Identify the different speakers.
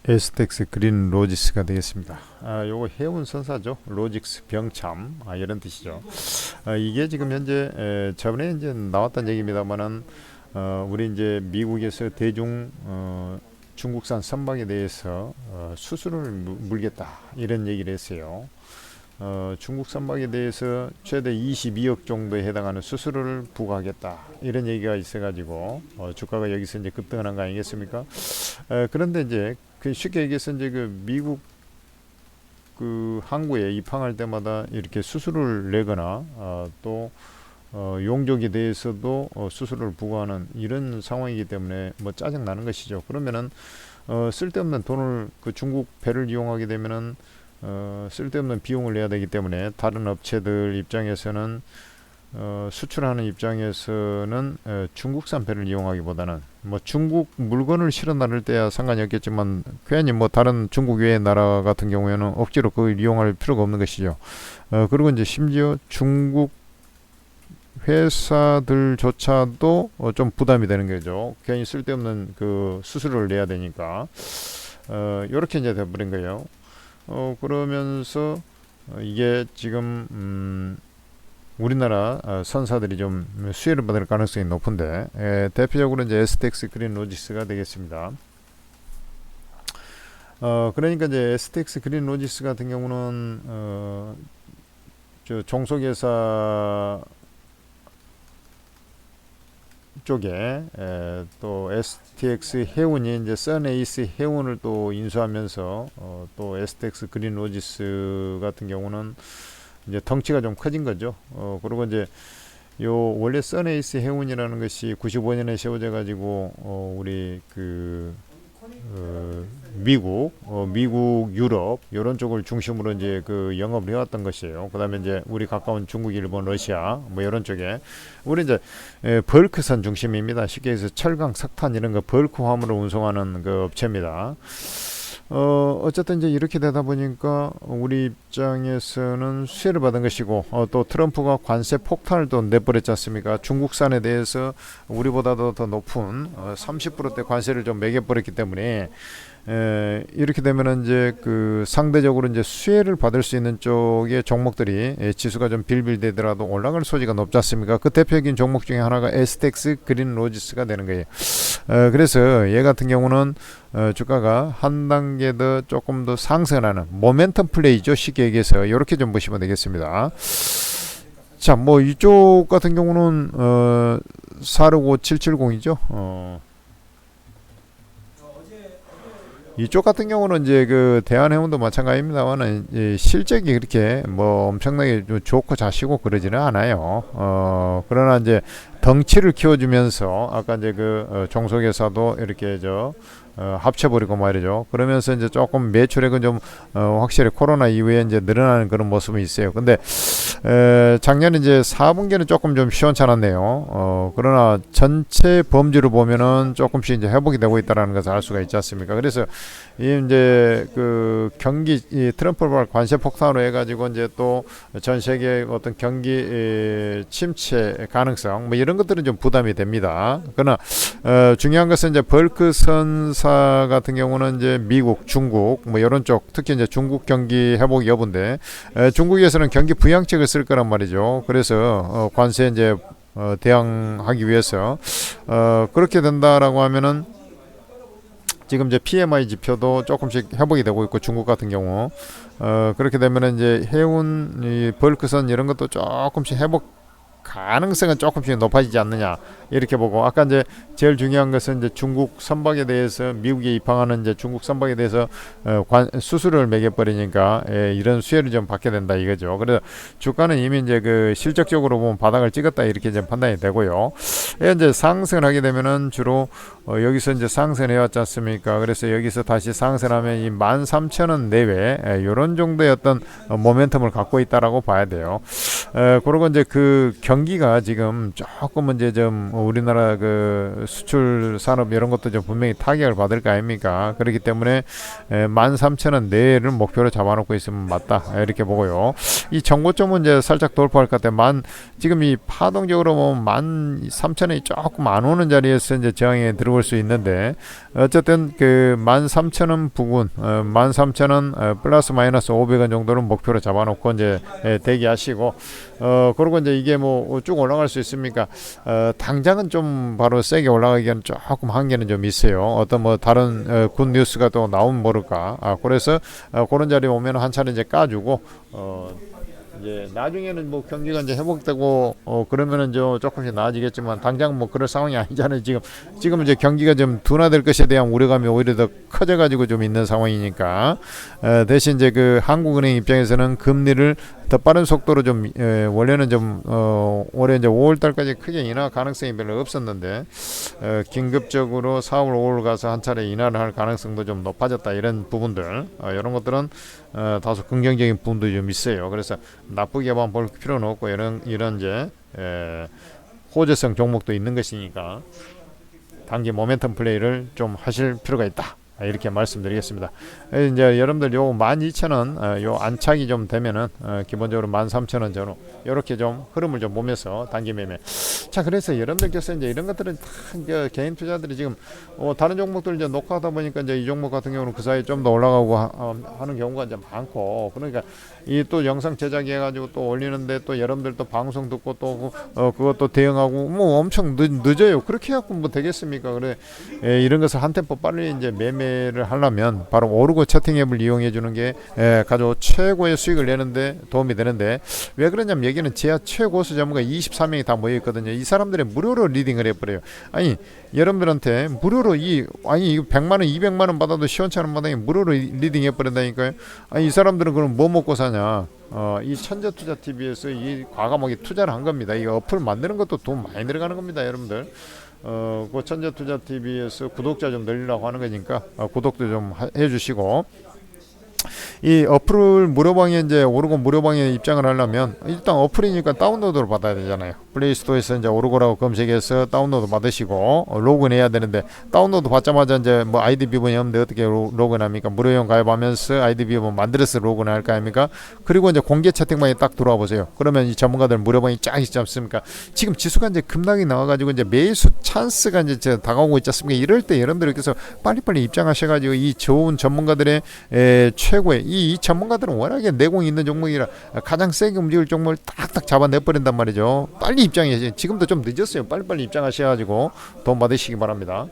Speaker 1: STX 그린 로지스가 되겠습니다. 요거 해운 선사죠. 로직스 병참 이런 뜻이죠. 이게 지금 현재 저번에 이제 나왔던 얘기입니다만은 우리 이제 미국에서 대중 중국산 선박에 대해서 수수료를 물겠다 이런 얘기를 했어요. 중국 선박에 대해서 최대 22억 정도에 해당하는 수수료를 부과하겠다 이런 얘기가 있어가지고 주가가 여기서 이제 급등하는 거 아니겠습니까? 그런데 이제 그 쉽게 얘기해서 이제 그 미국 그 항구에 입항할 때마다 이렇게 수수료를 내거나 또 용적에 대해서도 수수료를 부과하는 이런 상황이기 때문에 뭐 짜증 나는 것이죠. 그러면은 쓸데없는 돈을 그 중국 배를 이용하게 되면은 쓸데없는 비용을 내야 되기 때문에 다른 업체들 입장에서는 수출하는 입장에서는 중국산 배를 이용하기보다는 뭐 중국 물건을 실어 나를 때야 상관이 없겠지만 괜히 뭐 다른 중국 외의 나라 같은 경우에는 억지로 그걸 이용할 필요가 없는 것이죠. 그리고 이제 심지어 중국 회사들조차도 좀 부담이 되는 거죠. 괜히 쓸데없는 그 수수료를 내야 되니까 이렇게 이제 돼버린 거예요. 그러면서 이게 지금 우리나라 선사들이 좀 수혜를 받을 가능성이 높은데 대표적으로 이제 STX 그린 로지스가 되겠습니다. 그러니까 이제 STX 그린 로지스 같은 경우는 저 종속회사 쪽에 또 STX 해운이 이제 선에이스 해운을 또 인수하면서 또 STX 그린 로지스 같은 경우는 이제 덩치가 좀 커진 거죠. 그리고 이제 요 원래 선에이스 해운이라는 것이 95년에 세워져 가지고 우리 그 미국, 유럽 이런 쪽을 중심으로 이제 그 영업을 해왔던 것이에요. 그다음에 이제 우리 가까운 중국, 일본, 러시아 뭐 이런 쪽에 우리 이제 벌크선 중심입니다. 쉽게 해서 철강, 석탄 이런 거 벌크 화물을 운송하는 그 업체입니다. 어쨌든 이제 이렇게 되다 보니까 우리 입장에서는 수혜를 받은 것이고 또 트럼프가 관세 폭탄을 또 내버렸지 않습니까? 중국산에 대해서 우리보다도 더 높은 30%대 관세를 좀 매겨버렸기 때문에 이렇게 되면은 이제 그 상대적으로 이제 수혜를 받을 수 있는 쪽의 종목들이 지수가 좀 빌빌대더라도 올라갈 소지가 높지 않습니까? 그 대표적인 종목 중에 하나가 STX 그린 로지스가 되는 거예요. 그래서 얘 같은 경우는 주가가 한 단계 더 조금 더 상승하는 모멘텀 플레이죠. 쉽게 얘기해서 이렇게 좀 보시면 되겠습니다. 자, 뭐 이쪽 같은 경우는 465770이죠. 이쪽 같은 경우는 이제 그 대한해운도 마찬가지입니다만은 실적이 그렇게 뭐 엄청나게 좋고 자시고 그러지는 않아요. 그러나 이제 덩치를 키워주면서 아까 이제 그 종속회사도 이렇게 합쳐버리고 말이죠. 그러면서 이제 조금 매출액은 좀 확실히 코로나 이후에 이제 늘어나는 그런 모습이 있어요. 근데 작년에 이제 4분기는 조금 좀 시원찮았네요. 그러나 전체 범주를 보면은 조금씩 이제 회복이 되고 있다라는 것을 알 수가 있지 않습니까? 그래서 이 이제 그 경기 트럼프 관세 폭탄으로 해가지고 이제 또 전 세계 어떤 경기 침체 가능성 뭐 이런 것들은 좀 부담이 됩니다. 그러나 중요한 것은 이제 벌크 선사 같은 경우는 이제 미국, 중국 뭐 이런 쪽 특히 이제 중국 경기 회복 여부인데 중국에서는 경기 부양책을 쓸 거란 말이죠. 그래서 관세 이제 대항하기 위해서 그렇게 된다라고 하면은 지금 이제 PMI 지표도 조금씩 회복이 되고 있고 중국 같은 경우 그렇게 되면은 이제 해운 이 벌크선 이런 것도 조금씩 회복 가능성은 조금씩 높아지지 않느냐 이렇게 보고 아까 이제 제일 중요한 것은 이제 중국 선박에 대해서 미국에 입항하는 이제 중국 선박에 대해서 수수료를 매겨버리니까 이런 수혜를 좀 받게 된다 이거죠. 그래서 주가는 이미 이제 그 실적적으로 보면 바닥을 찍었다 이렇게 이제 판단이 되고요. 이제 상승을 하게 되면은 주로 여기서 이제 상승해 왔지 않습니까? 그래서 여기서 다시 상승하면 이 13,000원 내외 이런 정도의 어떤 모멘텀을 갖고 있다라고 봐야 돼요. 그리고 이제 그 경기가 지금 조금 이제 좀 우리나라 그 수출 산업 이런 것도 좀 분명히 타격을 받을 거 아닙니까? 그렇기 때문에 13,000원 내를 목표로 잡아놓고 있으면 맞다 이렇게 보고요. 이 정고점은 이제 살짝 돌파할 것 같아요. 지금 이 파동적으로 보면 13,000원이 조금 안 오는 자리에서 이제 저항에 들어올 수 있는데 어쨌든 그 13,000원 부근 13,000원 플러스 마이너스 500원 정도는 목표로 잡아놓고 이제 대기하시고 그리고 이제 이게 뭐 쭉 올라갈 수 있습니까? 당장은 좀 바로 세게 올라가기에는 조금 한계는 좀 있어요. 어떤 뭐 다른 굿 뉴스가 또 나오면 모를까. 그래서 그런 자리에 오면 한 차례 이제 까주고 이제 나중에는 뭐 경기가 이제 회복되고 그러면은 조금씩 나아지겠지만 당장 뭐 그럴 상황이 아니잖아요. 지금 이제 경기가 좀 둔화될 것에 대한 우려감이 오히려 더 커져가지고 좀 있는 상황이니까 대신 이제 그 한국은행 입장에서는 금리를 더 빠른 속도로 좀 원래는 좀 올해 이제 5월달까지 크게 인하 가능성이 별로 없었는데 긴급적으로 4월 5월 가서 한 차례 인하를 할 가능성도 좀 높아졌다 이런 부분들 이런 것들은 다소 긍정적인 부분도 좀 있어요. 그래서 나쁘게만 볼 필요는 없고 이런 이제 호재성 종목도 있는 것이니까 단기 모멘텀 플레이를 좀 하실 필요가 있다. 이렇게 말씀드리겠습니다. 이제 여러분들 요 12,000원 요 안착이 좀 되면은 기본적으로 13,000원 전후 이렇게 좀 흐름을 좀 보면서 단기 매매. 자, 그래서 여러분들께서 이제 이런 것들은 다 이제 개인 투자들이 지금 다른 종목들 이제 녹화하다 보니까 이제 이 종목 같은 경우는 그 사이에 좀 더 올라가고 하는 경우가 이제 많고, 그러니까 이 또 영상 제작해 가지고 또 올리는데 또 여러분들 또 방송 듣고 또 그것도 대응하고 뭐 엄청 늦어요. 그렇게 해갖고 뭐 되겠습니까? 그래 이런 것을 한 템포 빨리 이제 매매를 하려면 바로 오르고 채팅 앱을 이용해 주는 게 가장 최고의 수익을 내는데 도움이 되는데, 왜 그러냐면 여기는 제야 최고수 전문가 23명이 다 모여 있거든요. 이 사람들이 무료로 리딩을 해버려요. 아니 여러분들한테 무료로 이거 100만 원 200만 원 받아도 시원찮은 마당에 무료로 리딩 해버린다니까요. 아니 이 사람들은 그럼 뭐 먹고 사냐? 이 천재투자TV에서 이 과감하게 투자를 한 겁니다. 이 어플 만드는 것도 돈 많이 들어가는 겁니다, 여러분들. 그 천재투자TV에서 구독자 좀 늘리려고 하는 거니까 구독도 좀 해주시고, 이 어플을 무료방에 이제 오르고 무료방에 입장을 하려면 일단 어플이니까 다운로드를 받아야 되잖아요. 플레이스토어에서 이제 오르고라고 검색해서 다운로드 받으시고 로그인해야 되는데, 다운로드 받자마자 이제 뭐 아이디 비번이 없는데 어떻게 로그인합니까? 무료용 가입하면서 아이디 비번 만들어서 로그인할 거 아닙니까? 그리고 이제 공개 채팅방에 딱 들어와 보세요. 그러면 이 전문가들 무료방이 쫙 있지 않습니까? 지금 지수가 이제 급락이 나와가지고 이제 매수 찬스가 이제 다가오고 있지 않습니까? 이럴 때 여러분들께서 빨리빨리 입장하셔가지고 이 좋은 전문가들의 최고의 이 전문가들은 워낙에 내공이 있는 종목이라 가장 세게 움직일 종목을 딱딱 잡아내버린단 말이죠. 빨리 입장해. 지금도 좀 늦었어요. 빨리빨리 입장하셔가지고 돈 받으시기 바랍니다.